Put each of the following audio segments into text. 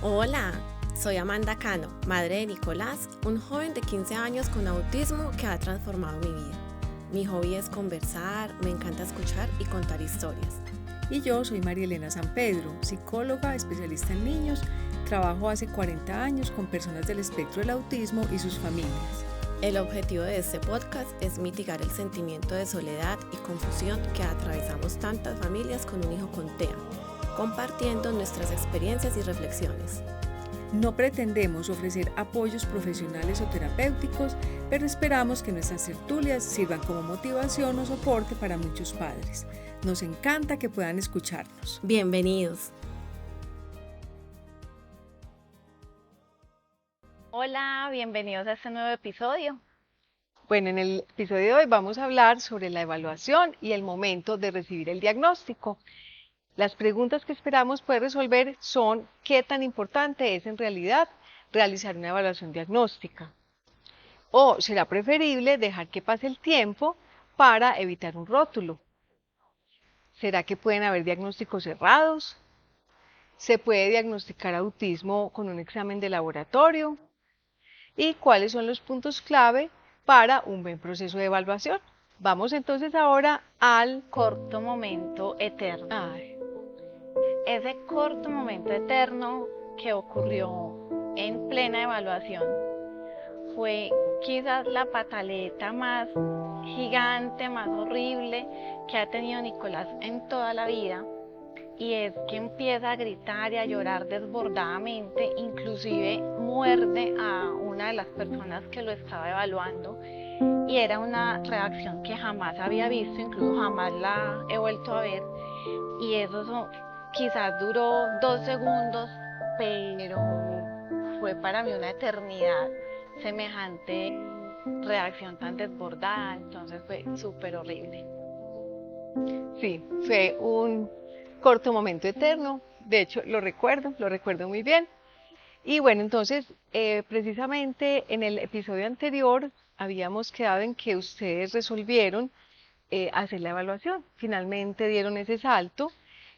Hola, soy Amanda Cano, madre de Nicolás, un joven de 15 años con autismo que ha transformado mi vida. Mi hobby es conversar, me encanta escuchar y contar historias. Y yo soy María Elena San Pedro, psicóloga, especialista en niños. Trabajo hace 40 años con personas del espectro del autismo y sus familias. El objetivo de este podcast es mitigar el sentimiento de soledad y confusión que atravesamos tantas familias con un hijo con TEA, compartiendo nuestras experiencias y reflexiones. No pretendemos ofrecer apoyos profesionales o terapéuticos, pero esperamos que nuestras tertulias sirvan como motivación o soporte para muchos padres. Nos encanta que puedan escucharnos. Bienvenidos. Hola, bienvenidos a este nuevo episodio. Bueno, en el episodio de hoy vamos a hablar sobre la evaluación y el momento de recibir el diagnóstico. Las preguntas que esperamos poder resolver son: ¿qué tan importante es en realidad realizar una evaluación diagnóstica? ¿O será preferible dejar que pase el tiempo para evitar un rótulo? ¿Será que pueden haber diagnósticos errados? ¿Se puede diagnosticar autismo con un examen de laboratorio? ¿Y cuáles son los puntos clave para un buen proceso de evaluación? Vamos entonces ahora al Corto momento eterno. Ese corto momento eterno que ocurrió en plena evaluación fue quizás la pataleta más gigante, más horrible que ha tenido Nicolás en toda la vida. Y es que empieza a gritar y a llorar desbordadamente, inclusive muerde a una de las personas que lo estaba evaluando, y era una reacción que jamás había visto, incluso jamás la he vuelto a ver, y eso quizás duró 2 segundos, pero fue para mí una eternidad semejante reacción tan desbordada. Entonces fue súper horrible. Sí, fue un corto momento eterno. De hecho, lo recuerdo muy bien. Y bueno, entonces, precisamente en el episodio anterior habíamos quedado en que ustedes resolvieron hacer la evaluación. Finalmente dieron ese salto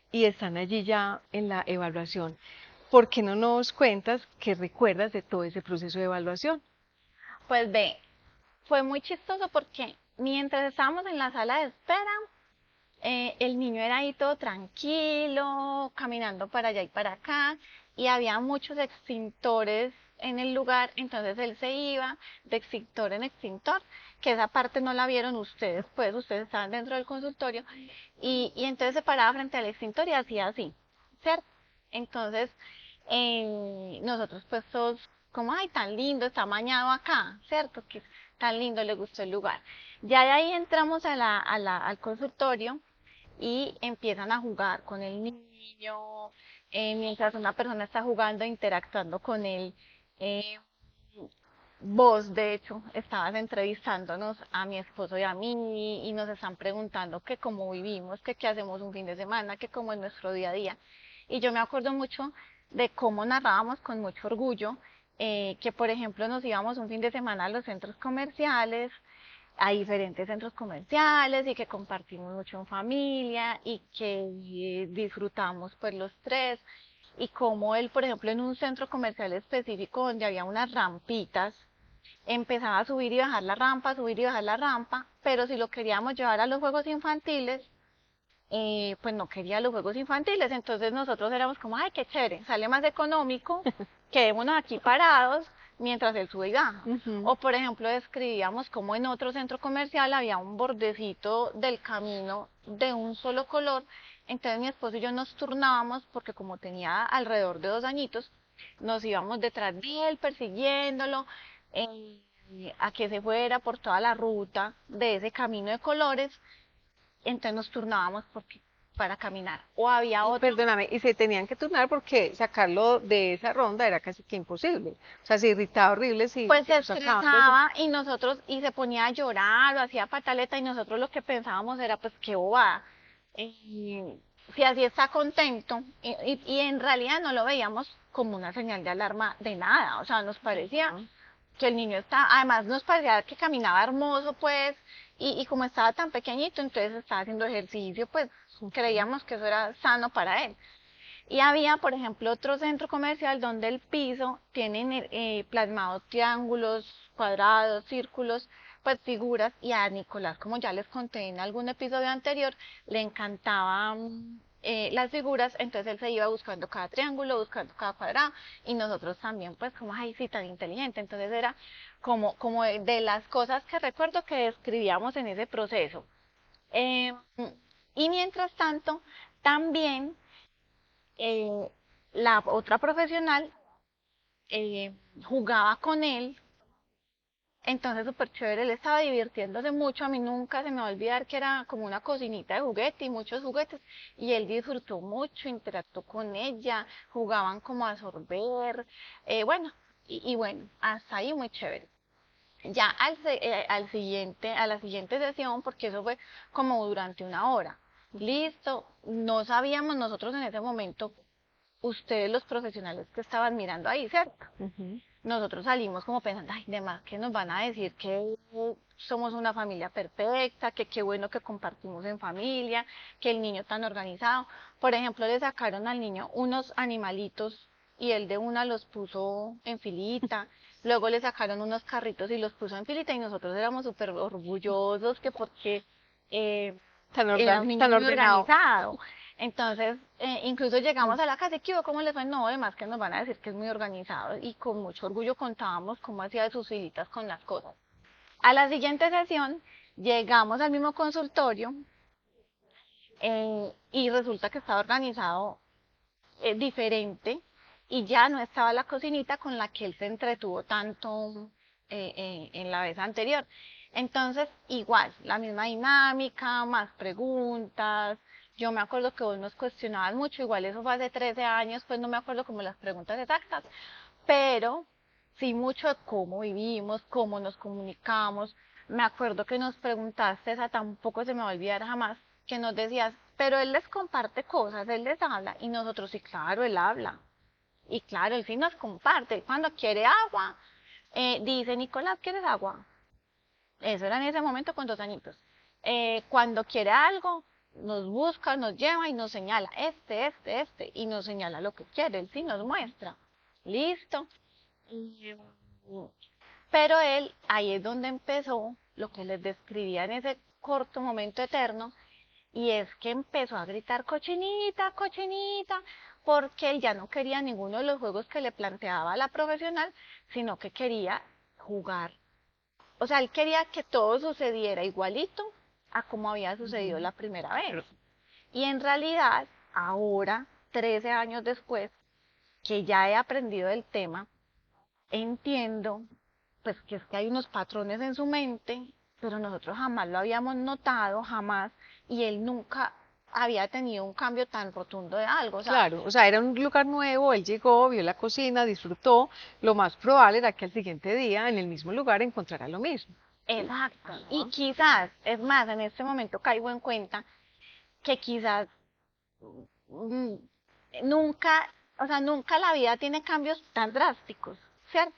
y están allí ya en la evaluación. ¿Por qué no nos cuentas qué recuerdas de todo ese proceso de evaluación? Pues ve, fue muy chistoso porque mientras estábamos en la sala de espera, el niño era ahí todo tranquilo, caminando para allá y para acá, y había muchos extintores en el lugar. Entonces él se iba de extintor en extintor, que esa parte no la vieron ustedes, pues ustedes estaban dentro del consultorio, y entonces se paraba frente al extintor y hacía así, ¿cierto? Entonces nosotros pues todos como, ay, tan lindo, está amañado acá, ¿cierto? Que tan lindo, le gustó el lugar. Ya de ahí entramos al consultorio y empiezan a jugar con el niño, mientras una persona está jugando, interactuando con él. eh, Vos, de hecho, estabas entrevistándonos a mi esposo y a mí, y nos están preguntando que cómo vivimos, que qué hacemos un fin de semana, que cómo es nuestro día a día. Y yo me acuerdo mucho de cómo narrábamos con mucho orgullo, que por ejemplo nos íbamos un fin de semana a los centros comerciales, a diferentes centros comerciales, y que compartimos mucho en familia y que disfrutamos pues los tres. Y como él, por ejemplo, en un centro comercial específico donde había unas rampitas, empezaba a subir y bajar la rampa, subir y bajar la rampa, pero si lo queríamos llevar a los juegos infantiles, pues no quería los juegos infantiles. Entonces nosotros éramos como, ay, qué chévere, sale más económico, quedémonos aquí parados mientras él sube y baja. O por ejemplo, describíamos como en otro centro comercial había un bordecito del camino de un solo color. Entonces mi esposo y yo nos turnábamos, porque como tenía alrededor de 2 añitos, nos íbamos detrás de él persiguiéndolo, eh, a que se fuera por toda la ruta de ese camino de colores. Entonces nos turnábamos para caminar. O había otro. Perdóname, y se tenían que turnar porque sacarlo de esa ronda era casi que imposible. O sea, se irritaba horrible si Pues se lo sacaban de estresaba y nosotros, y se ponía a llorar o hacía pataleta, y nosotros lo que pensábamos era, pues qué bobada. Si así está contento, y en realidad no lo veíamos como una señal de alarma de nada. O sea, nos parecía que el niño está, además nos parecía que caminaba hermoso, pues, y como estaba tan pequeñito, entonces estaba haciendo ejercicio, pues creíamos que eso era sano para él. Y había, por ejemplo, otro centro comercial donde el piso tienen plasmados triángulos, cuadrados, círculos, pues figuras, y a Nicolás, como ya les conté en algún episodio anterior, le encantaban las figuras, entonces él se iba buscando cada triángulo, buscando cada cuadrado, y nosotros también, pues como, ay, sí, tan inteligente, entonces era como de las cosas que recuerdo que escribíamos en ese proceso. Eh, y mientras tanto, también eh, la otra profesional jugaba con él, entonces súper chévere, él estaba divirtiéndose mucho, a mí nunca se me va a olvidar que era como una cocinita de juguete y muchos juguetes, y él disfrutó mucho, interactuó con ella, jugaban como a sorber, bueno, y bueno, hasta ahí muy chévere. Ya a la siguiente sesión, porque eso fue como durante una hora. Listo, no sabíamos nosotros en ese momento, ustedes los profesionales que estaban mirando ahí, ¿cierto? Nosotros salimos como pensando, ay, de más que nos van a decir que somos una familia perfecta, que qué bueno que compartimos en familia, que el niño tan organizado. Por ejemplo, le sacaron al niño unos animalitos y él de una los puso en filita. Luego le sacaron unos carritos y los puso en filita, y nosotros éramos súper orgullosos que porque era un niño Tan muy ordenado. organizado. Entonces, incluso llegamos a la casa y ¿qué hubo? ¿Cómo les fue? No, además que nos van a decir que es muy organizado, y con mucho orgullo contábamos cómo hacía de sus filitas con las cosas. A la siguiente sesión llegamos al mismo consultorio y resulta que estaba organizado diferente, y ya no estaba la cocinita con la que él se entretuvo tanto en la vez anterior. Entonces, igual, la misma dinámica, más preguntas. Yo me acuerdo que vos nos cuestionabas mucho, igual eso fue hace 13 años, pues no me acuerdo como las preguntas exactas, pero sí mucho de cómo vivimos, cómo nos comunicamos. Me acuerdo que nos preguntaste, esa tampoco se me va a olvidar jamás, que nos decías, pero él les comparte cosas, él les habla, y nosotros, sí, claro, él habla. Y claro, él sí nos comparte. Cuando quiere agua, dice, Nicolás, ¿quieres agua? Eso era en ese momento con 2 añitos. Cuando quiere algo, nos busca, nos lleva y nos señala, y nos señala lo que quiere, él sí nos muestra. Listo. Y, pero él, ahí es donde empezó lo que les describía en ese corto momento eterno, y es que empezó a gritar cochinita, cochinita, porque él ya no quería ninguno de los juegos que le planteaba la profesional, sino que quería jugar. O sea, él quería que todo sucediera igualito a como había sucedido la primera vez. Y en realidad, ahora, 13 años después, que ya he aprendido el tema, entiendo pues que es que hay unos patrones en su mente, pero nosotros jamás lo habíamos notado, jamás, y él nunca había tenido un cambio tan rotundo de algo, o sea, Claro, o sea, era un lugar nuevo, él llegó, vio la cocina, disfrutó, lo más probable era que al siguiente día en el mismo lugar encontrara lo mismo. exacto. Y Ajá. quizás, es más, en este momento caigo en cuenta que quizás mm, nunca, o sea, nunca la vida tiene cambios tan drásticos, ¿cierto?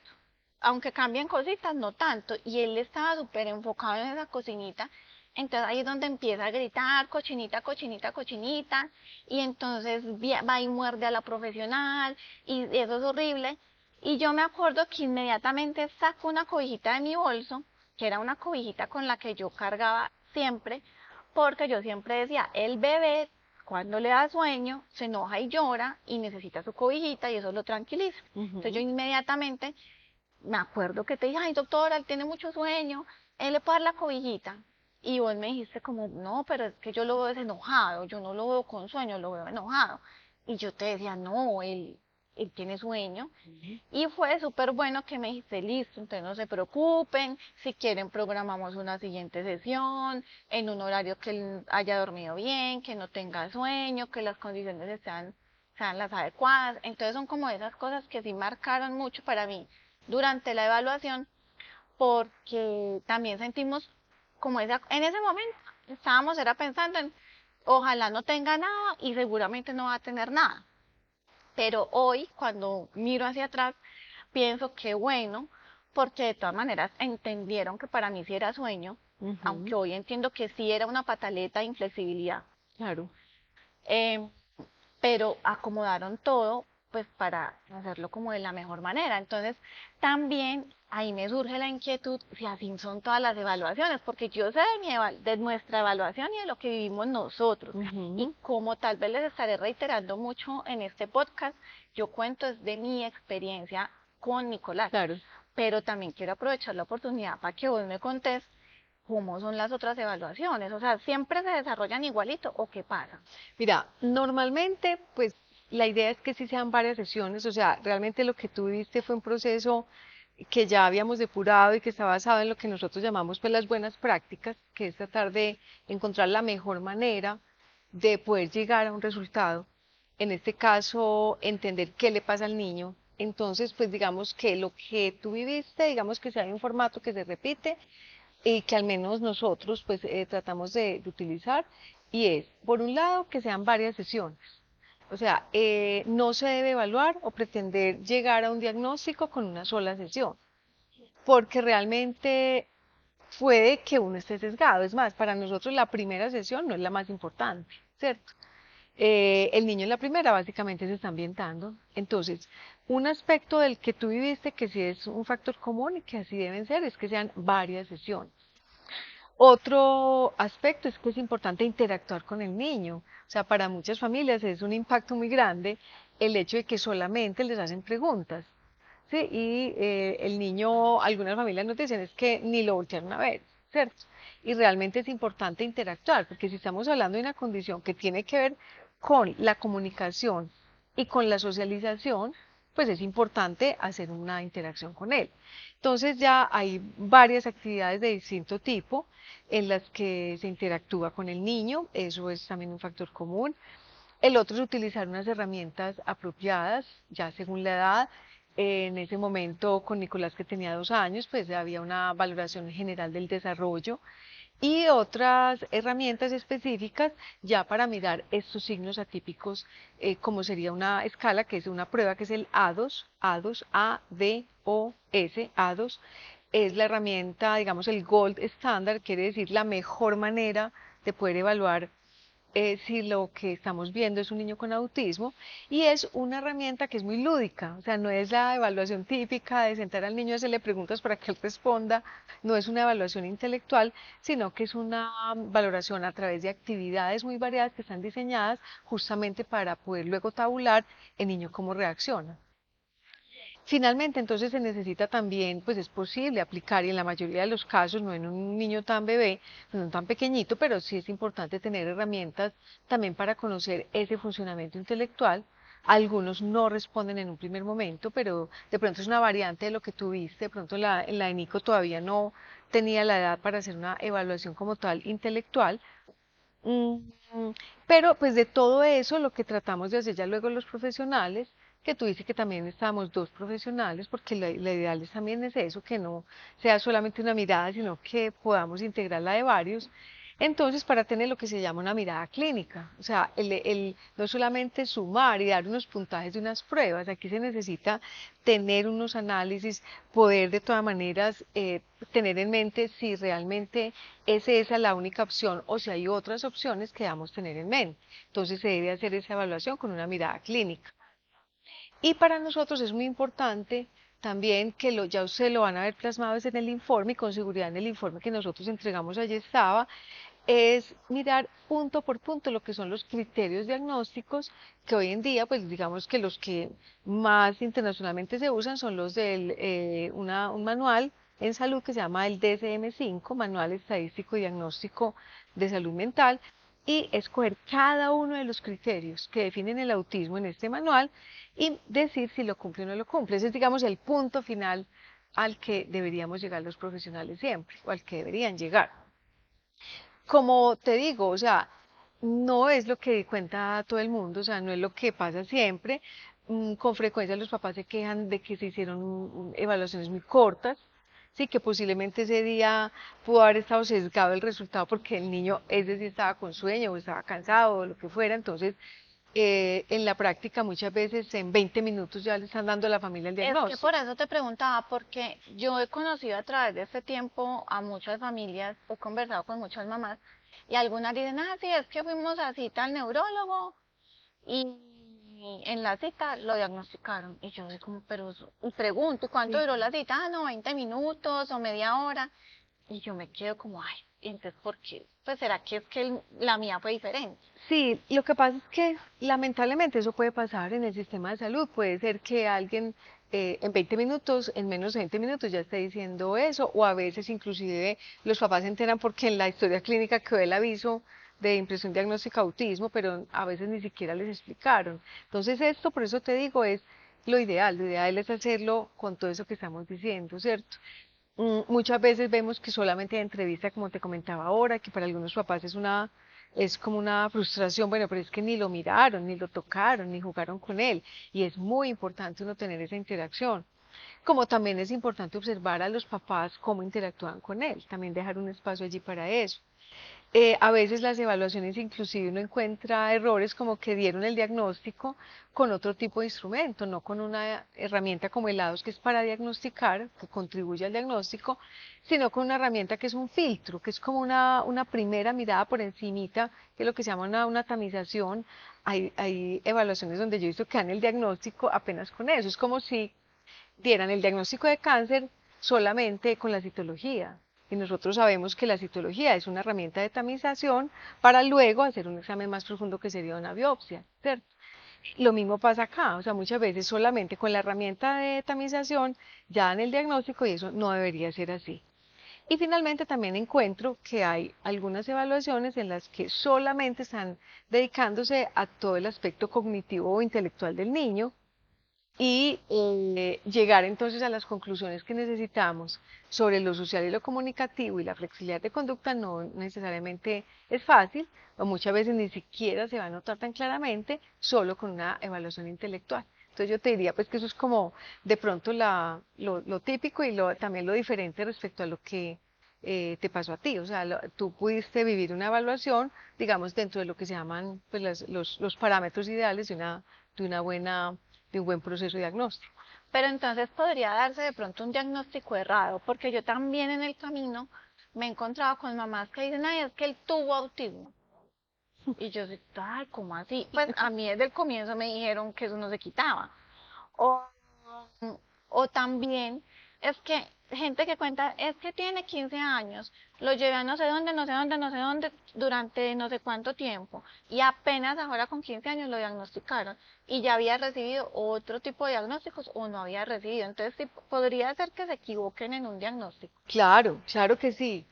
Aunque cambien cositas, no tanto. Y él estaba súper enfocado en esa cocinita. Entonces ahí es donde empieza a gritar, cochinita, cochinita, cochinita. Y entonces va y muerde a la profesional. Y eso es horrible. Y yo me acuerdo que inmediatamente saco una cobijita de mi bolso, que era una cobijita con la que yo cargaba siempre, porque yo siempre decía, el bebé cuando le da sueño se enoja y llora y necesita su cobijita y eso lo tranquiliza. Entonces yo Ujú. inmediatamente me acuerdo que te dije, ay doctora, él tiene mucho sueño, él le puede dar la cobijita. Y vos me dijiste como, no, pero es que yo lo veo desenojado, yo no lo veo con sueño, lo veo enojado. Y yo te decía, no, él tiene sueño. Y fue súper bueno que me dijiste, listo, entonces no se preocupen, si quieren programamos una siguiente sesión, en un horario que él haya dormido bien, que no tenga sueño, que las condiciones sean las adecuadas. Entonces son como esas cosas que sí marcaron mucho para mí durante la evaluación, porque también sentimos como en ese momento estábamos era pensando en, ojalá no tenga nada y seguramente no va a tener nada. Pero hoy, cuando miro hacia atrás, pienso que bueno, porque de todas maneras entendieron que para mí sí era sueño, aunque Ujú. hoy entiendo que sí era una pataleta de inflexibilidad. Claro. Eh, pero acomodaron todo pues para hacerlo como de la mejor manera. Entonces, también ahí me surge la inquietud si así son todas las evaluaciones, porque yo sé de nuestra evaluación y de lo que vivimos nosotros. Y como tal vez les estaré reiterando mucho en este podcast, yo cuento es de mi experiencia con Nicolás. Claro. Pero también quiero aprovechar la oportunidad para que vos me contés cómo son las otras evaluaciones. O sea, ¿siempre se desarrollan igualito o qué pasa? Mira, normalmente, pues la idea es que sí sean varias sesiones, o sea, realmente lo que tú viste fue un proceso que ya habíamos depurado y que está basado en lo que nosotros llamamos pues las buenas prácticas, que es tratar de encontrar la mejor manera de poder llegar a un resultado. En este caso, entender qué le pasa al niño. Entonces, pues digamos que lo que tú viviste, digamos que si hay un formato que se repite y que al menos nosotros pues tratamos de utilizar, y es, por un lado, que sean varias sesiones. O sea, no se debe evaluar o pretender llegar a un diagnóstico con una sola sesión, porque realmente puede que uno esté sesgado. Es más, para nosotros la primera sesión no es la más importante, ¿cierto? El niño en la primera básicamente se está ambientando. Entonces, un aspecto del que tú viviste que sí es un factor común y que así deben ser, es que sean varias sesiones. Otro aspecto es que es importante interactuar con el niño. O sea, para muchas familias es un impacto muy grande el hecho de que solamente les hacen preguntas. ¿Sí? Y el niño, algunas familias nos dicen es que ni lo voltearon a ver, ¿cierto? Y realmente es importante interactuar, porque si estamos hablando de una condición que tiene que ver con la comunicación y con la socialización, pues es importante hacer una interacción con él. Entonces ya hay varias actividades de distinto tipo en las que se interactúa con el niño, eso es también un factor común. El otro es utilizar unas herramientas apropiadas, ya según la edad. En ese momento, con Nicolás, que tenía 2 años, pues había una valoración general del desarrollo y otras herramientas específicas ya para mirar estos signos atípicos, como sería una escala, que es una prueba, que es el A2, A2, A-D-O-S, A2, es la herramienta, digamos, el gold standard, quiere decir la mejor manera de poder evaluar si lo que estamos viendo es un niño con autismo, y es una herramienta que es muy lúdica. O sea, no es la evaluación típica de sentar al niño y hacerle preguntas para que él responda, no es una evaluación intelectual, sino que es una valoración a través de actividades muy variadas que están diseñadas justamente para poder luego tabular el niño cómo reacciona. Finalmente, entonces se necesita también, pues es posible aplicar, y en la mayoría de los casos, no en un niño tan bebé, no tan pequeñito, pero sí es importante tener herramientas también para conocer ese funcionamiento intelectual. Algunos no responden en un primer momento, pero de pronto es una variante de lo que tuviste. De pronto en la de Nico todavía no tenía la edad para hacer una evaluación como tal intelectual. Mm, Pero pues de todo eso lo que tratamos de hacer ya luego los profesionales, que tú dices que también estamos dos profesionales, porque la ideal es también es eso, que no sea solamente una mirada, sino que podamos integrarla de varios. Entonces, para tener lo que se llama una mirada clínica, o sea, no solamente sumar y dar unos puntajes de unas pruebas, aquí se necesita tener unos análisis, poder de todas maneras tener en mente si realmente es esa la única opción o si hay otras opciones que debamos tener en mente. Entonces se debe hacer esa evaluación con una mirada clínica. Y para nosotros es muy importante también que ya ustedes lo van a ver plasmado en el informe, y con seguridad en el informe que nosotros entregamos allí estaba, es mirar punto por punto lo que son los criterios diagnósticos, que hoy en día, pues digamos que los que más internacionalmente se usan son los de un manual en salud que se llama el DSM-5, Manual Estadístico y Diagnóstico de Salud Mental, y escoger cada uno de los criterios que definen el autismo en este manual y decir si lo cumple o no lo cumple. Ese es, digamos, el punto final al que deberíamos llegar los profesionales siempre, o al que deberían llegar. Como te digo, o sea, no es lo que cuenta todo el mundo, o sea, no es lo que pasa siempre. Con frecuencia los papás se quejan de que se hicieron evaluaciones muy cortas, sí, que posiblemente ese día pudo haber estado sesgado el resultado porque el niño, es decir, estaba con sueño o estaba cansado o lo que fuera. Entonces, en la práctica muchas veces en 20 minutos ya le están dando a la familia el Es que diagnóstico. por eso te preguntaba, porque yo he conocido a través de este tiempo a muchas familias, he conversado con muchas mamás, y algunas dicen, ah, sí, es que fuimos a cita al neurólogo y y en la cita lo diagnosticaron. Y yo como, pero, y pregunto, ¿cuánto duró la cita? Ah, no, 20 minutos o media hora. Y yo me quedo como, ay, entonces, ¿por qué? Pues, ¿será que es que la mía fue diferente? Sí, lo que pasa es que lamentablemente eso puede pasar en el sistema de salud. Puede ser que alguien en 20 minutos, en menos de 20 minutos ya esté diciendo eso, o a veces inclusive los papás se enteran porque en la historia clínica quedó el aviso de impresión diagnóstica autismo, pero a veces ni siquiera les explicaron. Entonces esto, por eso te digo, es lo ideal es hacerlo con todo eso que estamos diciendo, ¿cierto? Muchas veces vemos que solamente hay entrevista, como te comentaba ahora, que para algunos papás es como una frustración, bueno, pero es que ni lo miraron, ni lo tocaron, ni jugaron con él, y es muy importante uno tener esa interacción. Como también es importante observar a los papás cómo interactúan con él, también dejar un espacio allí para eso. A veces las evaluaciones inclusive uno encuentra errores como que dieron el diagnóstico con otro tipo de instrumento, no con una herramienta como el que es para diagnosticar, que contribuye al diagnóstico, sino con una herramienta que es un filtro, que es como una primera mirada por encimita, que es lo que se llama una tamización. Hay evaluaciones donde yo he visto que dan el diagnóstico apenas con eso, es como si dieran el diagnóstico de cáncer solamente con la citología. Y nosotros sabemos que la citología es una herramienta de tamización para luego hacer un examen más profundo que sería una biopsia, ¿cierto? Lo mismo pasa acá, o sea, muchas veces solamente con la herramienta de tamización ya dan el diagnóstico y eso no debería ser así. Y finalmente también encuentro que hay algunas evaluaciones en las que solamente están dedicándose a todo el aspecto cognitivo o intelectual del niño, y llegar entonces a las conclusiones que necesitamos sobre lo social y lo comunicativo y la flexibilidad de conducta no necesariamente es fácil, o muchas veces ni siquiera se va a notar tan claramente solo con una evaluación intelectual. Entonces yo te diría pues que eso es como de pronto lo típico y también lo diferente respecto a lo que te pasó a ti. O sea, tú pudiste vivir una evaluación, digamos, dentro de lo que se llaman pues, los parámetros ideales de un buen proceso diagnóstico. Pero entonces podría darse de pronto un diagnóstico errado, porque yo también en el camino me he encontrado con mamás que dicen, ay, es que él tuvo autismo. Y yo digo, ay, ¿cómo así? Pues a mí desde el comienzo me dijeron que eso no se quitaba. O, o también es que gente que cuenta, es que tiene 15 años, lo llevé a no sé dónde, no sé dónde, no sé dónde, durante no sé cuánto tiempo, y apenas ahora con 15 años lo diagnosticaron, y ya había recibido otro tipo de diagnósticos o no había recibido. Entonces, sí, podría ser que se equivoquen en un diagnóstico. Claro, claro que sí,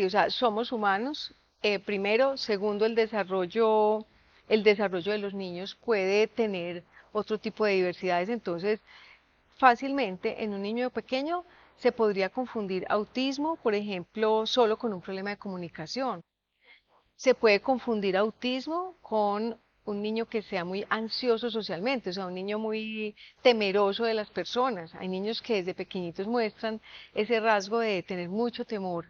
o sea, somos humanos, primero, segundo, el desarrollo de los niños puede tener otro tipo de diversidades, entonces fácilmente en un niño pequeño se podría confundir autismo, por ejemplo, solo con un problema de comunicación. Se puede confundir autismo con un niño que sea muy ansioso socialmente, o sea, un niño muy temeroso de las personas. Hay niños que desde pequeñitos muestran ese rasgo de tener mucho temor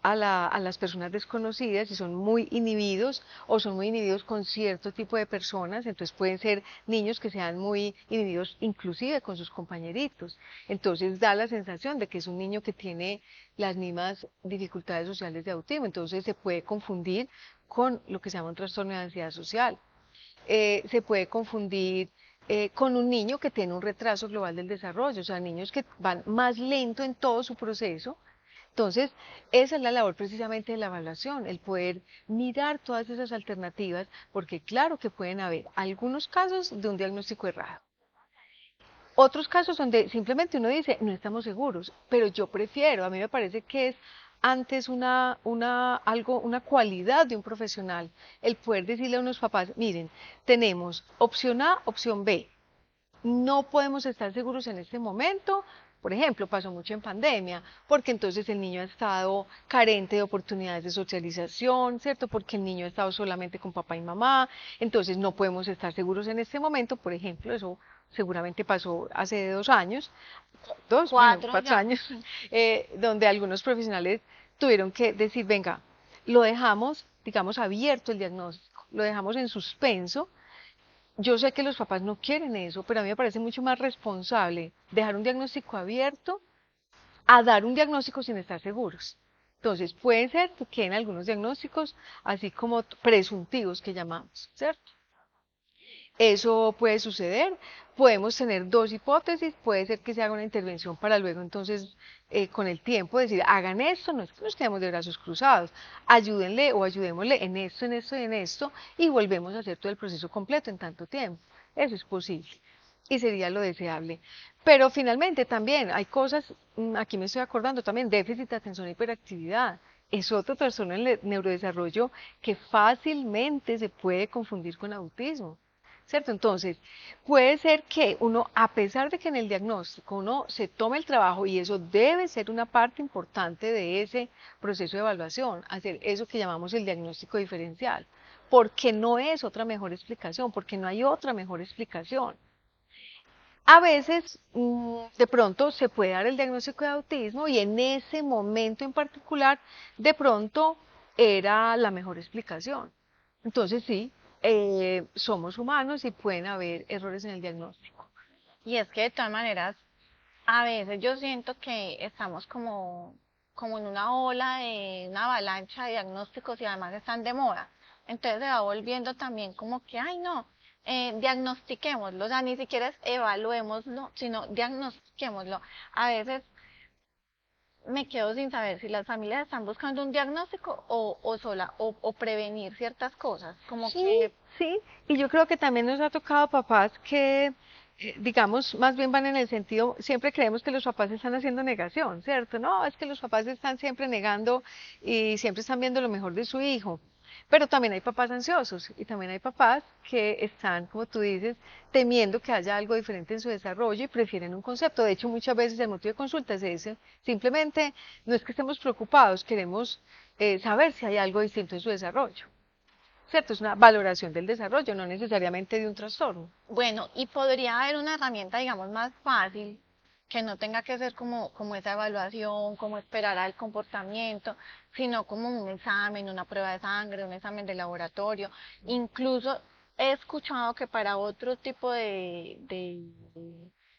a las personas desconocidas y son muy inhibidos o son muy inhibidos con cierto tipo de personas, entonces pueden ser niños que sean muy inhibidos inclusive con sus compañeritos. Entonces da la sensación de que es un niño que tiene las mismas dificultades sociales de autismo, entonces se puede confundir con lo que se llama un trastorno de ansiedad social. Se puede confundir con un niño que tiene un retraso global del desarrollo, o sea, niños que van más lento en todo su proceso. Entonces, esa es la labor precisamente de la evaluación, el poder mirar todas esas alternativas, porque claro que pueden haber algunos casos de un diagnóstico errado. Otros casos donde simplemente uno dice, no estamos seguros, pero yo prefiero, a mí me parece que es antes una cualidad de un profesional, el poder decirle a unos papás, miren, tenemos opción A, opción B, no podemos estar seguros en este momento. Por ejemplo, pasó mucho en pandemia, porque entonces el niño ha estado carente de oportunidades de socialización, ¿cierto? Porque el niño ha estado solamente con papá y mamá, entonces no podemos estar seguros en este momento. Por ejemplo, eso seguramente pasó hace 2 años, bueno, 4 años, donde algunos profesionales tuvieron que decir, venga, lo dejamos, digamos, abierto el diagnóstico, lo dejamos en suspenso. Yo sé que los papás no quieren eso, pero a mí me parece mucho más responsable dejar un diagnóstico abierto a dar un diagnóstico sin estar seguros. Entonces, puede ser que queden algunos diagnósticos así como presuntivos que llamamos, ¿cierto? Eso puede suceder. Podemos tener dos hipótesis. Puede ser que se haga una intervención para luego entonces con el tiempo decir, hagan esto, no es que nos quedemos de brazos cruzados, ayúdenle o ayudémosle en esto, en esto y en esto y volvemos a hacer todo el proceso completo en tanto tiempo. Eso es posible y sería lo deseable. Pero finalmente también hay cosas, aquí me estoy acordando también, déficit de atención e hiperactividad. Es otro trastorno en el neurodesarrollo que fácilmente se puede confundir con autismo. ¿Cierto? Entonces, puede ser que uno, a pesar de que en el diagnóstico uno se tome el trabajo, y eso debe ser una parte importante de ese proceso de evaluación, hacer eso que llamamos el diagnóstico diferencial, porque no es otra mejor explicación, porque no hay otra mejor explicación. A veces, de pronto, se puede dar el diagnóstico de autismo y en ese momento en particular, de pronto, era la mejor explicación. Entonces, sí, somos humanos y pueden haber errores en el diagnóstico. Y es que de todas maneras, a veces yo siento que estamos como en una ola de una avalancha de diagnósticos y además están de moda. Entonces se va volviendo también como que, ay no, diagnostiquémoslo, o sea, ni siquiera es evaluémoslo, sino diagnostiquémoslo. A veces me quedo sin saber si las familias están buscando un diagnóstico o prevenir ciertas cosas, como Sí, que sí, y yo creo que también nos ha tocado papás que, digamos, más bien van en el sentido, siempre creemos que los papás están haciendo negación, ¿cierto? No, es que los papás están siempre negando y siempre están viendo lo mejor de su hijo. Pero también hay papás ansiosos y también hay papás que están, como tú dices, temiendo que haya algo diferente en su desarrollo y prefieren un concepto. De hecho, muchas veces el motivo de consulta es ese. Simplemente no es que estemos preocupados, queremos saber si hay algo distinto en su desarrollo. ¿Cierto? Es una valoración del desarrollo, no necesariamente de un trastorno. bueno, y podría haber una herramienta, digamos, más fácil, que no tenga que ser como esa evaluación, como esperar al comportamiento, sino como un examen, una prueba de sangre, un examen de laboratorio. Incluso he escuchado que para otro tipo de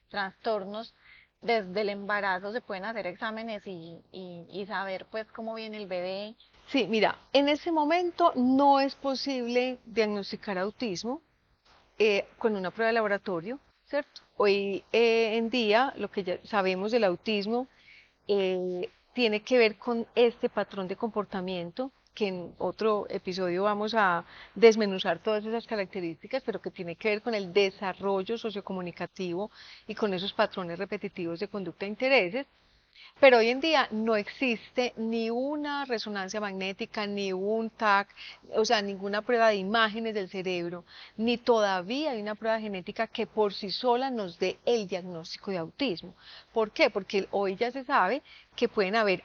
trastornos, desde el embarazo se pueden hacer exámenes y saber pues cómo viene el bebé. Sí, mira, en ese momento no es posible diagnosticar autismo con una prueba de laboratorio, ¿cierto? Hoy en día lo que ya sabemos del autismo tiene que ver con este patrón de comportamiento, que en otro episodio vamos a desmenuzar todas esas características, pero que tiene que ver con el desarrollo sociocomunicativo y con esos patrones repetitivos de conducta e intereses. Pero hoy en día no existe ni una resonancia magnética, ni un TAC, o sea, ninguna prueba de imágenes del cerebro, ni todavía hay una prueba genética que por sí sola nos dé el diagnóstico de autismo. ¿Por qué? Porque hoy ya se sabe que pueden haber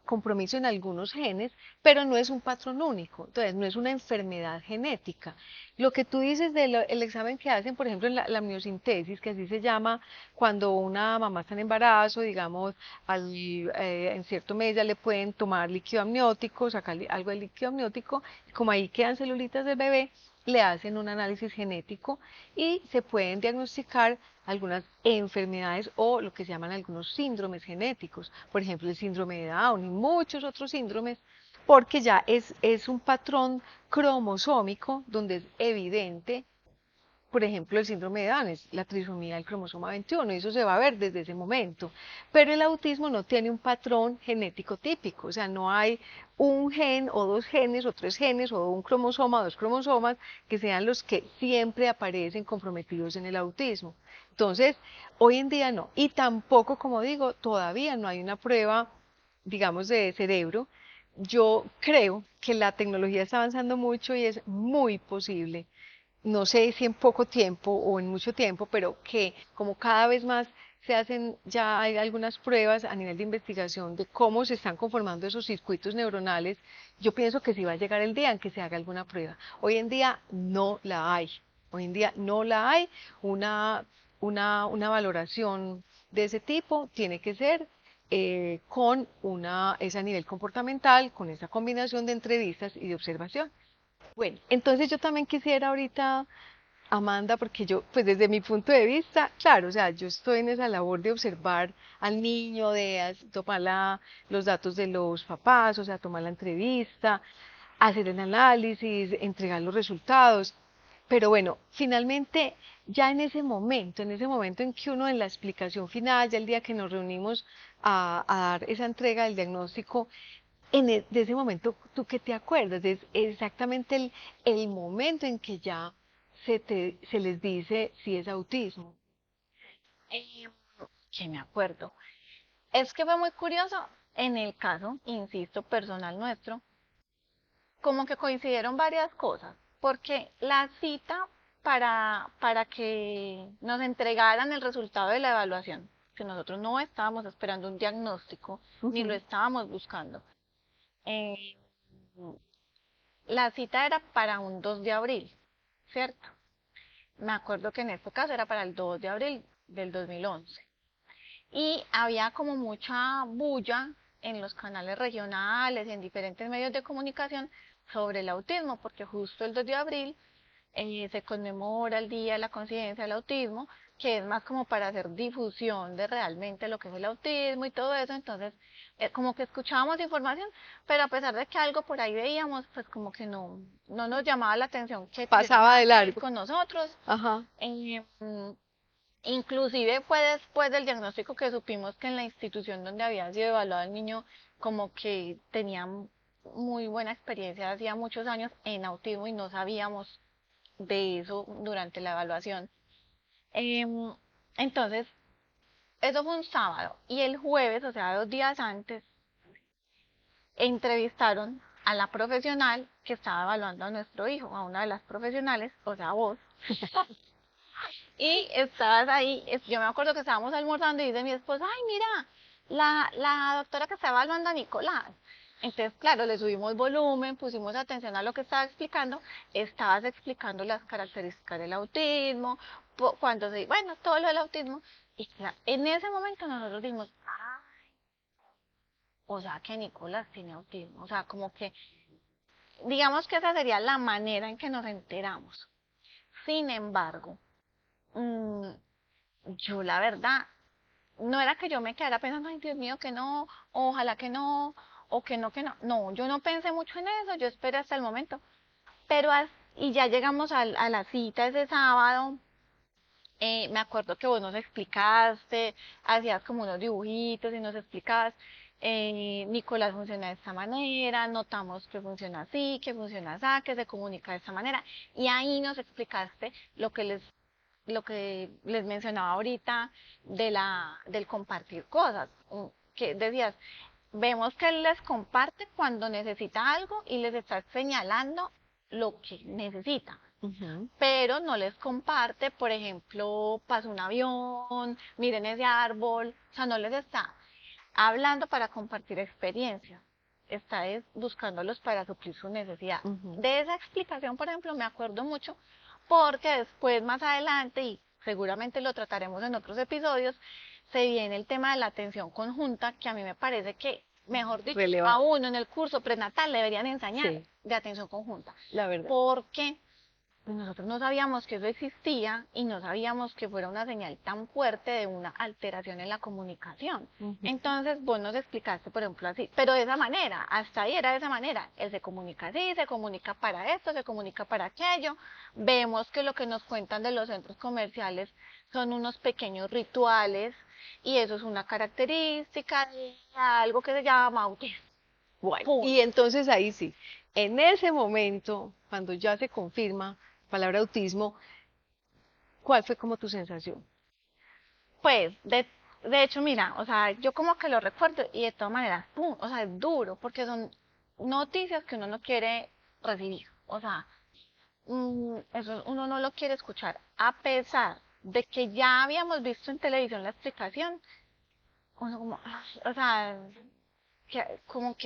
compromiso en algunos genes, pero no es un patrón único, entonces no es una enfermedad genética. Lo que tú dices del examen que hacen, por ejemplo, en la miosintesis, que así se llama, cuando una mamá está en embarazo, digamos, en cierto mes ya le pueden tomar líquido amniótico, sacarle algo de líquido amniótico, y como ahí quedan celulitas del bebé, le hacen un análisis genético y se pueden diagnosticar algunas enfermedades o lo que se llaman algunos síndromes genéticos, por ejemplo el síndrome de Down y muchos otros síndromes, porque ya es un patrón cromosómico donde es evidente, por ejemplo, el síndrome de Down es la trisomía del cromosoma 21 y eso se va a ver desde ese momento. Pero el autismo no tiene un patrón genético típico, o sea, no hay un gen o dos genes o tres genes o un cromosoma o dos cromosomas que sean los que siempre aparecen comprometidos en el autismo. Entonces, hoy en día no. Y tampoco, como digo, todavía no hay una prueba, digamos, de cerebro. Yo creo que la tecnología está avanzando mucho y es muy posible, no sé si en poco tiempo o en mucho tiempo, pero que como cada vez más se hacen, ya hay algunas pruebas a nivel de investigación de cómo se están conformando esos circuitos neuronales, yo pienso que sí va a llegar el día en que se haga alguna prueba. Hoy en día no la hay. Hoy en día no la hay. Una valoración de ese tipo tiene que ser es a nivel comportamental, con esa combinación de entrevistas y de observación. Bueno, entonces yo también quisiera ahorita, Amanda, porque yo, pues desde mi punto de vista, claro, o sea, yo estoy en esa labor de observar al niño, tomar los datos de los papás, o sea, tomar la entrevista, hacer el análisis, entregar los resultados, Pero bueno, finalmente, ya en ese momento en que uno en la explicación final, ya el día que nos reunimos a dar esa entrega del diagnóstico, de ese momento, ¿tú qué te acuerdas? Es exactamente el momento en que ya se les dice si es autismo. Eh, que me acuerdo. Es que fue muy curioso en el caso, insisto, personal nuestro, como que coincidieron varias cosas, porque la cita para que nos entregaran el resultado de la evaluación, que nosotros no estábamos esperando un diagnóstico, ni lo Ujú. estábamos buscando, eh, la cita era para un 2 de abril, ¿cierto? Me acuerdo que en este caso era para el 2 de abril del 2011. Y había como mucha bulla en los canales regionales y en diferentes medios de comunicación sobre el autismo, porque justo el 2 de abril se conmemora el Día de la Conciencia del Autismo, que es más como para hacer difusión de realmente lo que es el autismo y todo eso. Entonces, como que escuchábamos información, pero a pesar de que algo por ahí veíamos, pues como que no nos llamaba la atención que tuviera Pasaba nada de que ver largo. con nosotros. Ajá. Eh, Inclusive fue después del diagnóstico que supimos que en la institución donde había sido evaluado el niño, como que tenía muy buena experiencia hacía muchos años en autismo y no sabíamos de eso durante la evaluación. Em, entonces, eso fue un sábado y el jueves, o sea, 2 días antes, entrevistaron a la profesional que estaba evaluando a nuestro hijo, a una de las profesionales, o sea, vos. Y estabas ahí, yo me acuerdo que estábamos almorzando y dice mi esposa, ay, mira, la doctora que está evaluando a Nicolás. Entonces, claro, le subimos volumen, pusimos atención a lo que estaba explicando, estabas explicando las características del autismo, bueno, todo lo del autismo, y claro, en ese momento nosotros dimos, ah, o sea que Nicolás tiene autismo, o sea, como que, digamos que esa sería la manera en que nos enteramos. Sin embargo, mm, yo la verdad, no era que yo me quedara pensando, ay Dios mío, que no, ojalá que no, o que no, que no. No, yo no pensé mucho en eso, yo esperé hasta el momento. Pero, y ya llegamos a la cita ese sábado, me acuerdo que vos nos explicaste, hacías como unos dibujitos y nos explicabas, Nicolás funciona de esta manera, notamos que funciona así, que funciona así, que se comunica de esta manera. Y ahí nos explicaste lo que les mencionaba ahorita del compartir cosas, que decías, vemos que él les comparte cuando necesita algo y les está señalando lo que necesita, Ujú. pero no les comparte, por ejemplo, pasó un avión, miren ese árbol, o sea, no les está hablando para compartir experiencias, está buscándolos para suplir su necesidad. Ujú. De esa explicación, por ejemplo, me acuerdo mucho porque después, más adelante, y seguramente lo trataremos en otros episodios, se viene el tema de la atención conjunta, que a mí me parece que, mejor dicho, a Relevante. uno en el curso prenatal le deberían enseñar Sí, de atención conjunta, la verdad. porque pues nosotros no sabíamos que eso existía y no sabíamos que fuera una señal tan fuerte de una alteración en la comunicación. Ujú. Entonces vos nos explicaste, por ejemplo, así, pero de esa manera, hasta ahí era de esa manera. Él se comunica así, se comunica para esto, se comunica para aquello. Vemos que lo que nos cuentan de los centros comerciales son unos pequeños rituales y eso es una característica de algo que se llama autismo. Bueno, Punto. y entonces ahí sí, en ese momento, cuando ya se confirma palabra autismo, ¿cuál fue como tu sensación? Pues, de hecho, mira, o sea, yo como que lo recuerdo y de todas maneras, pum, o sea, es duro, porque son noticias que uno no quiere recibir, o sea, eso uno no lo quiere escuchar, a pesar de que ya habíamos visto en televisión la explicación, uno como, o sea, como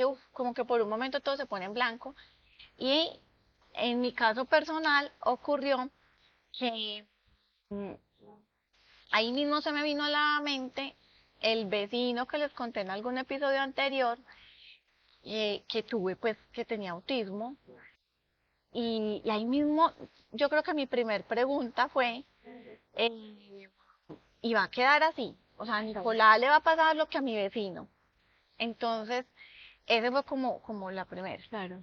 que por un momento todo se pone en blanco, y en mi caso personal ocurrió que mm, ahí mismo se me vino a la mente el vecino que les conté en algún episodio anterior, que tuve, pues, que tenía autismo. Y ahí mismo, yo creo que mi primer pregunta fue, eh, ¿y va a quedar así? O sea, a Nicolás le va a pasar lo que a mi vecino. Entonces, ese fue como la primera. Claro.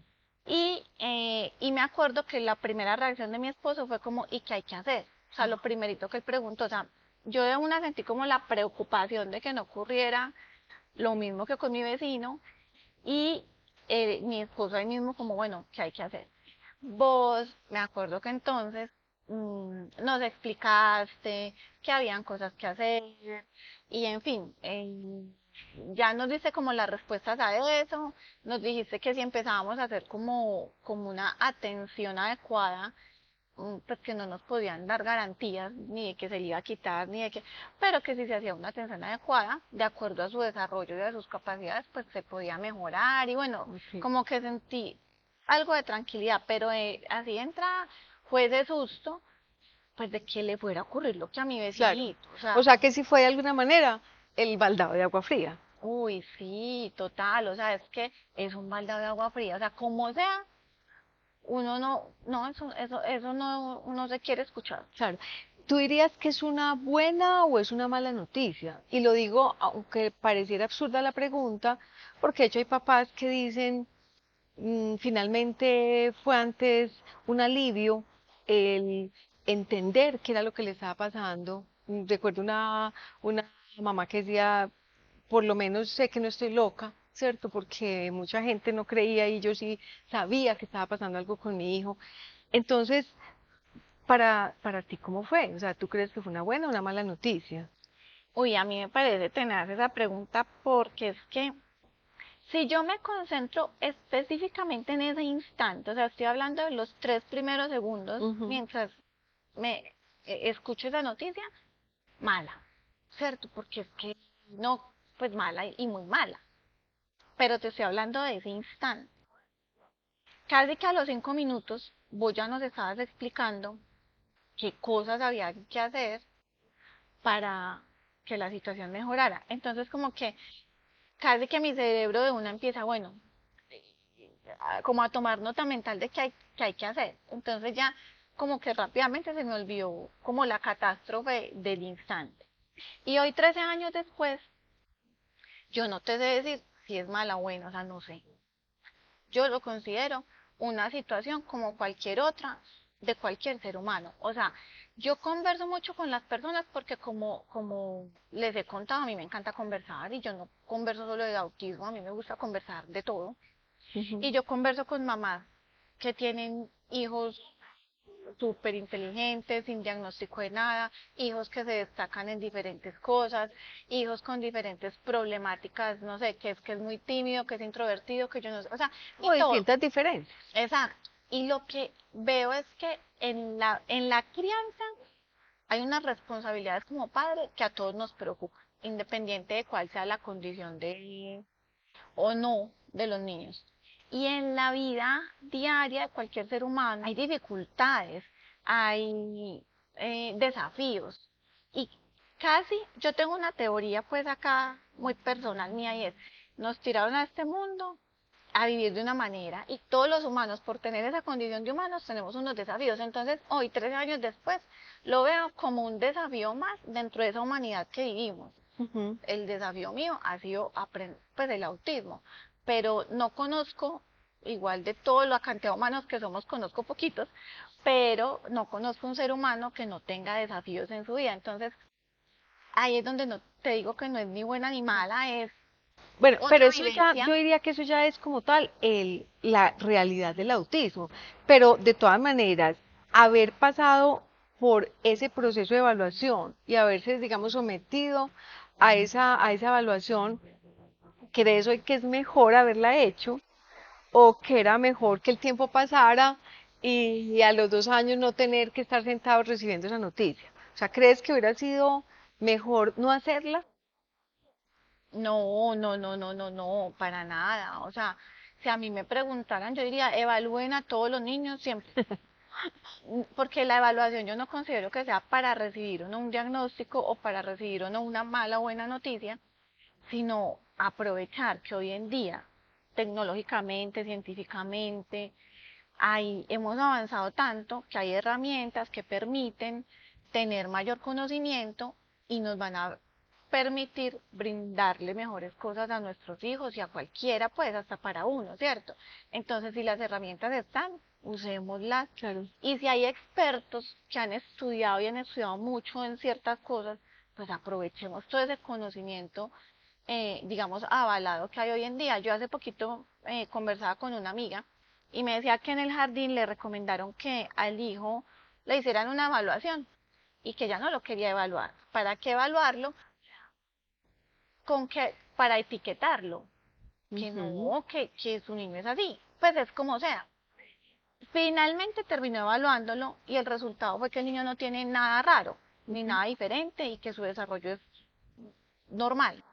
Y me acuerdo que la primera reacción de mi esposo fue como, ¿y qué hay que hacer? O sea, lo primerito que él preguntó, o sea, yo de una sentí como la preocupación de que no ocurriera lo mismo que con mi vecino, y mi esposo ahí mismo como, bueno, ¿qué hay que hacer? Vos, me acuerdo que entonces nos explicaste que habían cosas que hacer y en fin, ya nos diste como las respuestas a eso, nos dijiste que si empezábamos a hacer como una atención adecuada, pues que no nos podían dar garantías ni de que se le iba a quitar, ni de que, pero que si se hacía una atención adecuada, de acuerdo a su desarrollo y a sus capacidades, pues se podía mejorar y bueno, Ok. como que sentí algo de tranquilidad, pero así entra, fue de susto, pues de que le fuera a ocurrir lo que a mi Claro. vecinito, o O sea, sea que si fue de alguna manera el baldado de agua fría. uy, sí, total, o sea, es que es un baldado de agua fría, o sea, como sea, uno no, eso no se quiere escuchar. Claro. ¿Tú dirías que es una buena o es una mala noticia? Y lo digo, aunque pareciera absurda la pregunta, porque de hecho hay papás que dicen, finalmente fue antes un alivio el entender qué era lo que le estaba pasando. Recuerdo una mamá que decía, por lo menos sé que no estoy loca, ¿cierto? Porque mucha gente no creía y yo sí sabía que estaba pasando algo con mi hijo. Entonces, para ti, ¿cómo fue? O sea, ¿tú crees que fue una buena o una mala noticia? Uy, a mí me parece tenaz esa pregunta porque es que si yo me concentro específicamente en ese instante, o sea, estoy hablando de los 3 primeros segundos Ujú. mientras me escucho esa noticia, mala, ¿cierto? Porque es que no, pues mala y muy mala. Pero te estoy hablando de ese instante. Casi que a los 5 minutos vos ya nos estabas explicando qué cosas había que hacer para que la situación mejorara. Entonces, como que casi que mi cerebro de una empieza, bueno, como a tomar nota mental de que hay que hacer. Entonces ya como que rápidamente se me olvidó como la catástrofe del instante. Y hoy, 13 años después, yo no te sé decir si es mala o buena, o sea, no sé. Yo lo considero una situación como cualquier otra de cualquier ser humano. O sea, yo converso mucho con las personas porque como les he contado, a mí me encanta conversar y yo no converso solo de autismo, a mí me gusta conversar de todo. Ujú. Y yo converso con mamás que tienen hijos súper inteligentes, sin diagnóstico de nada, hijos que se destacan en diferentes cosas, hijos con diferentes problemáticas, no sé, que es muy tímido, que es introvertido, que yo no sé, o sea, O y todo. distintas diferencias. Exacto. Y lo que veo es que en la crianza hay unas responsabilidades como padre que a todos nos preocupan, independiente de cuál sea la condición de o no de los niños. Y en la vida diaria de cualquier ser humano hay dificultades, hay desafíos. Y casi yo tengo una teoría pues acá muy personal mía y es, nos tiraron a este mundo a vivir de una manera y todos los humanos por tener esa condición de humanos tenemos unos desafíos. Entonces hoy, 13 años después, lo veo como un desafío más dentro de esa humanidad que vivimos. Ujú. El desafío mío ha sido aprender pues el autismo, pero no conozco, igual de todos los cantidad de humanos que somos, conozco poquitos, pero no conozco un ser humano que no tenga desafíos en su vida. Entonces, ahí es donde no te digo que no es ni buena ni mala, es Bueno, pero otra eso ya, vivencia. yo diría que eso ya es como tal la realidad del autismo. Pero de todas maneras, haber pasado por ese proceso de evaluación y haberse, digamos, sometido a esa evaluación, ¿crees hoy que es mejor haberla hecho o que era mejor que el tiempo pasara y a los 2 años no tener que estar sentados recibiendo esa noticia? O sea, ¿crees que hubiera sido mejor no hacerla? No, no, no, no, no, no, para nada. O sea, si a mí me preguntaran, yo diría, evalúen a todos los niños siempre. Porque la evaluación yo no considero que sea para recibir uno un diagnóstico o para recibir uno una mala o buena noticia, sino aprovechar que hoy en día, tecnológicamente, científicamente, hemos avanzado tanto que hay herramientas que permiten tener mayor conocimiento y nos van a permitir brindarle mejores cosas a nuestros hijos y a cualquiera, pues hasta para uno, ¿cierto? Entonces, si las herramientas están, usémoslas. Claro. Y si hay expertos que han estudiado y han estudiado mucho en ciertas cosas, pues aprovechemos todo ese conocimiento, digamos, avalado que hay hoy en día. Yo hace poquito conversaba con una amiga y me decía que en el jardín le recomendaron que al hijo le hicieran una evaluación y que ella no lo quería evaluar. ¿Para qué evaluarlo? Con que, para etiquetarlo, que no, que su niño es así, pues es como sea. Finalmente terminó evaluándolo y el resultado fue que el niño no tiene nada raro, ni nada diferente y que su desarrollo es normal.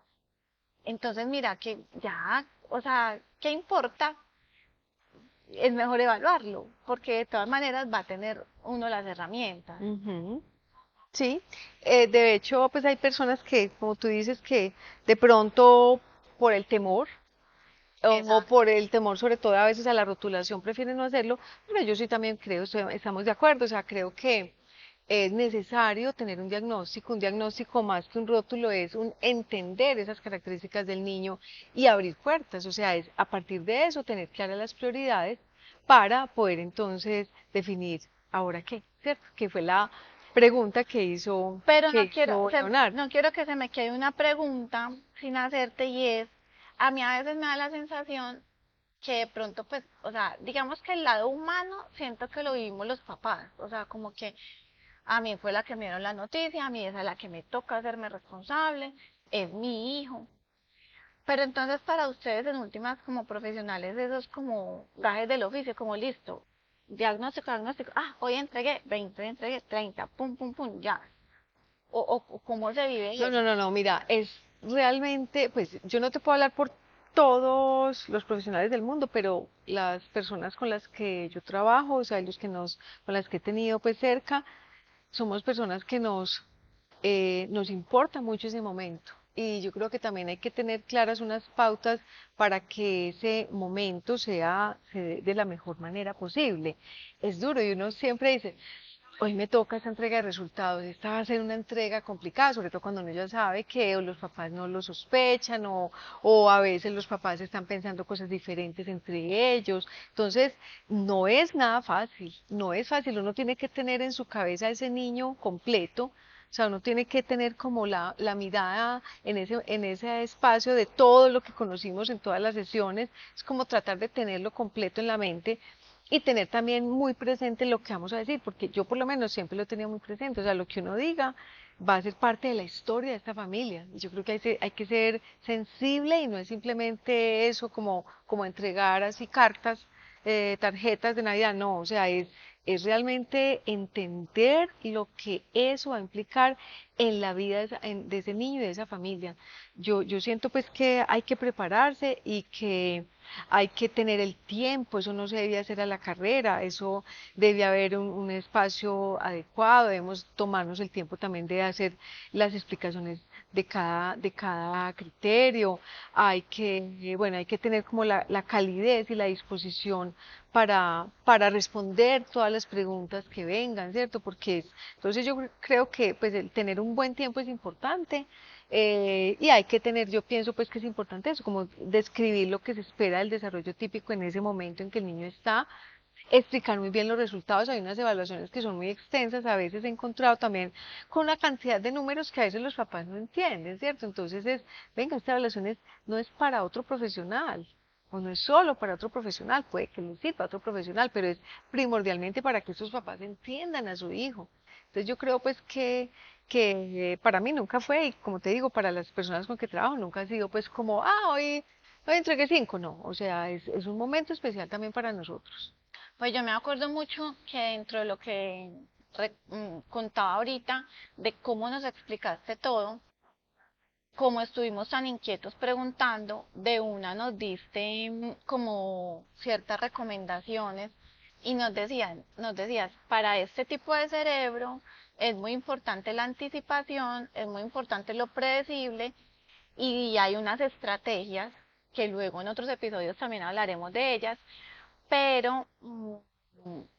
Entonces, mira que ya, o sea, ¿qué importa? Es mejor evaluarlo, porque de todas maneras va a tener uno las herramientas. Ujú. Sí, de hecho, pues hay personas que, como tú dices, que de pronto por el temor o Exacto. por el temor sobre todo a veces a la rotulación prefieren no hacerlo, pero yo sí también creo, estamos de acuerdo, o sea, creo que es necesario tener un diagnóstico más que un rótulo es un entender esas características del niño y abrir puertas, o sea, es a partir de eso tener claras las prioridades para poder entonces definir ahora qué, ¿cierto? Que fue la pregunta Pero que hizo Leonardo. no quiero que se me quede una pregunta sin hacerte y es, a mí a veces me da la sensación que de pronto, pues, o sea, digamos que el lado humano siento que lo vivimos los papás, o sea, como que a mí fue la que me dieron la noticia, a mí es a la que me toca hacerme responsable, es mi hijo. Pero entonces para ustedes en últimas como profesionales, esos como gajes del oficio, como listo, diagnóstico, hoy entregué 20, hoy entregué 30, pum, pum, pum, ya. O cómo se vive No, no, eso. no, no, mira, es realmente, pues yo no te puedo hablar por todos los profesionales del mundo, pero las personas con las que yo trabajo, o sea, con las que he tenido pues cerca, somos personas que nos importa mucho ese momento. Y yo creo que también hay que tener claras unas pautas para que ese momento se dé de la mejor manera posible. Es duro y uno siempre dice, hoy me toca esta entrega de resultados. Esta va a ser una entrega complicada, sobre todo cuando uno ya sabe que o los papás no lo sospechan o a veces los papás están pensando cosas diferentes entre ellos. Entonces, no es nada fácil, no es fácil. Uno tiene que tener en su cabeza a ese niño completo. O sea, uno tiene que tener como la mirada en ese espacio de todo lo que conocimos en todas las sesiones. Es como tratar de tenerlo completo en la mente y tener también muy presente lo que vamos a decir, porque yo por lo menos siempre lo tenía muy presente, o sea, lo que uno diga va a ser parte de la historia de esta familia. Y yo creo que hay que ser sensible y no es simplemente eso como entregar así cartas, tarjetas de Navidad, no, o sea, es realmente entender lo que eso va a implicar en la vida de ese niño y de esa familia. Yo siento pues que hay que prepararse y que hay que tener el tiempo, eso no se debe hacer a la carrera, eso debe haber un espacio adecuado, debemos tomarnos el tiempo también de hacer las explicaciones de cada criterio, bueno, hay que tener como la calidez y la disposición para responder todas las preguntas que vengan, ¿cierto? Entonces yo creo que pues el tener un buen tiempo es importante, y hay que tener, yo pienso pues que es importante eso, como describir lo que se espera del desarrollo típico en ese momento en que el niño está, explicar muy bien los resultados. Hay unas evaluaciones que son muy extensas, a veces he encontrado también con una cantidad de números que a veces los papás no entienden, ¿cierto? Entonces venga, esta evaluación no es para otro profesional, o no es solo para otro profesional, puede que le sirva a otro profesional, pero es primordialmente para que esos papás entiendan a su hijo. Entonces yo creo pues que para mí nunca fue, y como te digo, para las personas con que trabajo, nunca ha sido pues como, hoy entregué 5, no, o sea, es un momento especial también para nosotros. Pues yo me acuerdo mucho que dentro de lo que contaba ahorita, de cómo nos explicaste todo, como estuvimos tan inquietos preguntando, de una nos diste como ciertas recomendaciones y nos decías, para este tipo de cerebro es muy importante la anticipación, es muy importante lo predecible y hay unas estrategias que luego en otros episodios también hablaremos de ellas, pero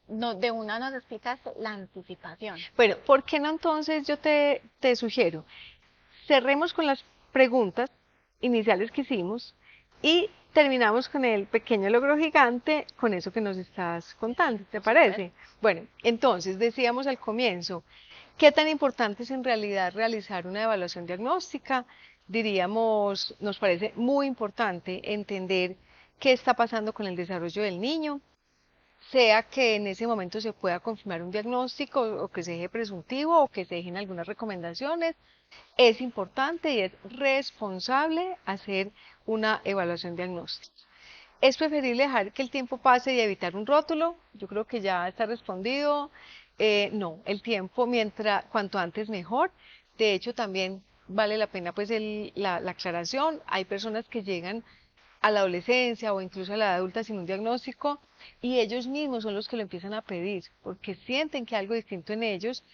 no, de una nos explicas la anticipación. Bueno, ¿por qué no entonces yo te sugiero? cerremos con las preguntas iniciales que hicimos y terminamos con el pequeño logro gigante, con eso que nos estás contando, ¿te parece? Bueno, entonces decíamos al comienzo, ¿qué tan importante es en realidad realizar una evaluación diagnóstica? Diríamos, nos parece muy importante entender qué está pasando con el desarrollo del niño, sea que en ese momento se pueda confirmar un diagnóstico o que se deje presuntivo o que se dejen algunas recomendaciones. Es importante y es responsable hacer una evaluación diagnóstica. ¿Es preferible dejar que el tiempo pase y evitar un rótulo? Yo creo que ya está respondido. No, el tiempo, cuanto antes mejor. De hecho, también vale la pena pues la aclaración. Hay personas que llegan a la adolescencia o incluso a la edad adulta sin un diagnóstico y ellos mismos son los que lo empiezan a pedir porque sienten que hay algo distinto en ellos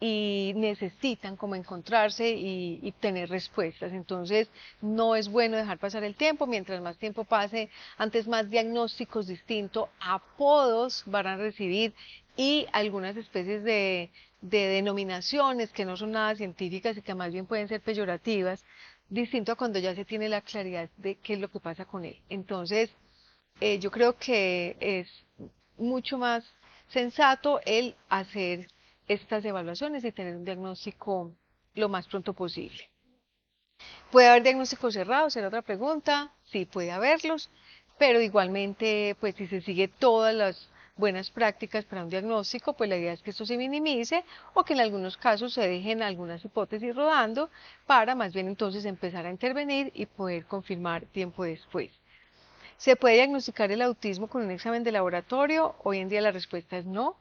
y necesitan como encontrarse y tener respuestas. Entonces no es bueno dejar pasar el tiempo. Mientras más tiempo pase, antes más diagnósticos distintos, apodos van a recibir y algunas especies de denominaciones que no son nada científicas y que más bien pueden ser peyorativas, distinto a cuando ya se tiene la claridad de qué es lo que pasa con él. Entonces, yo creo que es mucho más sensato el hacer estas evaluaciones y tener un diagnóstico lo más pronto posible. ¿Puede haber diagnósticos cerrados? Era otra pregunta. Sí, puede haberlos, pero igualmente, pues si se sigue todas las buenas prácticas para un diagnóstico, pues la idea es que esto se minimice o que en algunos casos se dejen algunas hipótesis rodando para más bien entonces empezar a intervenir y poder confirmar tiempo después. ¿Se puede diagnosticar el autismo con un examen de laboratorio? Hoy en día la respuesta es no.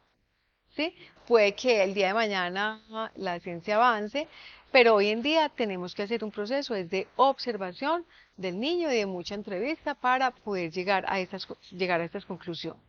¿Sí? Puede que el día de mañana la ciencia avance, pero hoy en día tenemos que hacer un proceso de observación del niño y de mucha entrevista para poder llegar a estas conclusiones.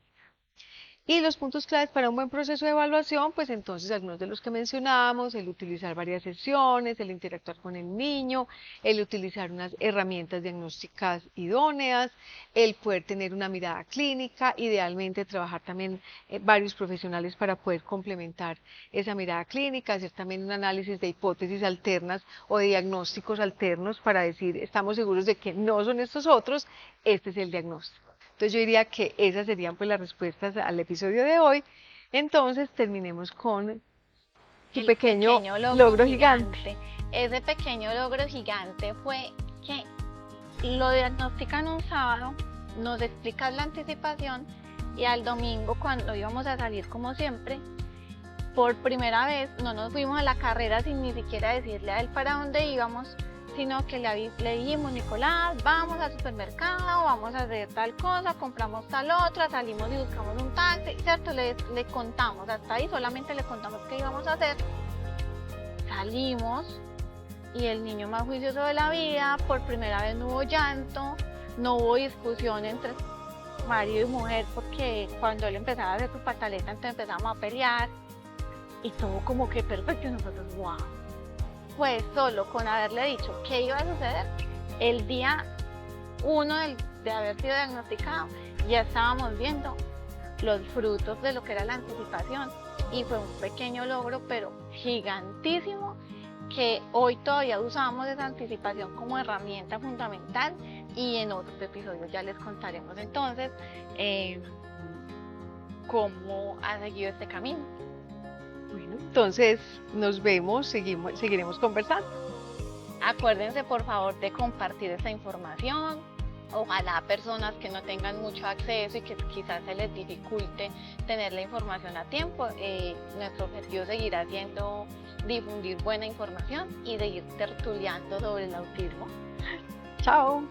Y los puntos claves para un buen proceso de evaluación, pues entonces algunos de los que mencionamos, el utilizar varias sesiones, el interactuar con el niño, el utilizar unas herramientas diagnósticas idóneas, el poder tener una mirada clínica, idealmente trabajar también varios profesionales para poder complementar esa mirada clínica, hacer también un análisis de hipótesis alternas o de diagnósticos alternos para decir, estamos seguros de que no son estos otros, este es el diagnóstico. Entonces yo diría que esas serían pues las respuestas al episodio de hoy. Entonces terminemos con tu pequeño logro gigante. Ese pequeño logro gigante fue que lo diagnostican un sábado, nos explican la anticipación y al domingo cuando íbamos a salir como siempre, por primera vez no nos fuimos a la carrera sin ni siquiera decirle a él para dónde íbamos, sino que le dijimos, Nicolás, vamos al supermercado, vamos a hacer tal cosa, compramos tal otra, salimos y buscamos un taxi, ¿cierto? Le contamos, hasta ahí solamente le contamos qué íbamos a hacer. Salimos y el niño más juicioso de la vida, por primera vez no hubo llanto, no hubo discusión entre marido y mujer, porque cuando él empezaba a hacer su pataleta, entonces empezamos a pelear y todo como que perfecto y nosotros, wow. Pues solo con haberle dicho qué iba a suceder, el día 1 de haber sido diagnosticado, ya estábamos viendo los frutos de lo que era la anticipación y fue un pequeño logro pero gigantísimo que hoy todavía usamos esa anticipación como herramienta fundamental y en otros episodios ya les contaremos entonces cómo ha seguido este camino. Bueno, entonces nos vemos, seguiremos conversando. Acuérdense por favor de compartir esta información. Ojalá personas que no tengan mucho acceso y que quizás se les dificulte tener la información a tiempo. Nuestro objetivo seguirá siendo difundir buena información y seguir tertuliando sobre el autismo. Chao.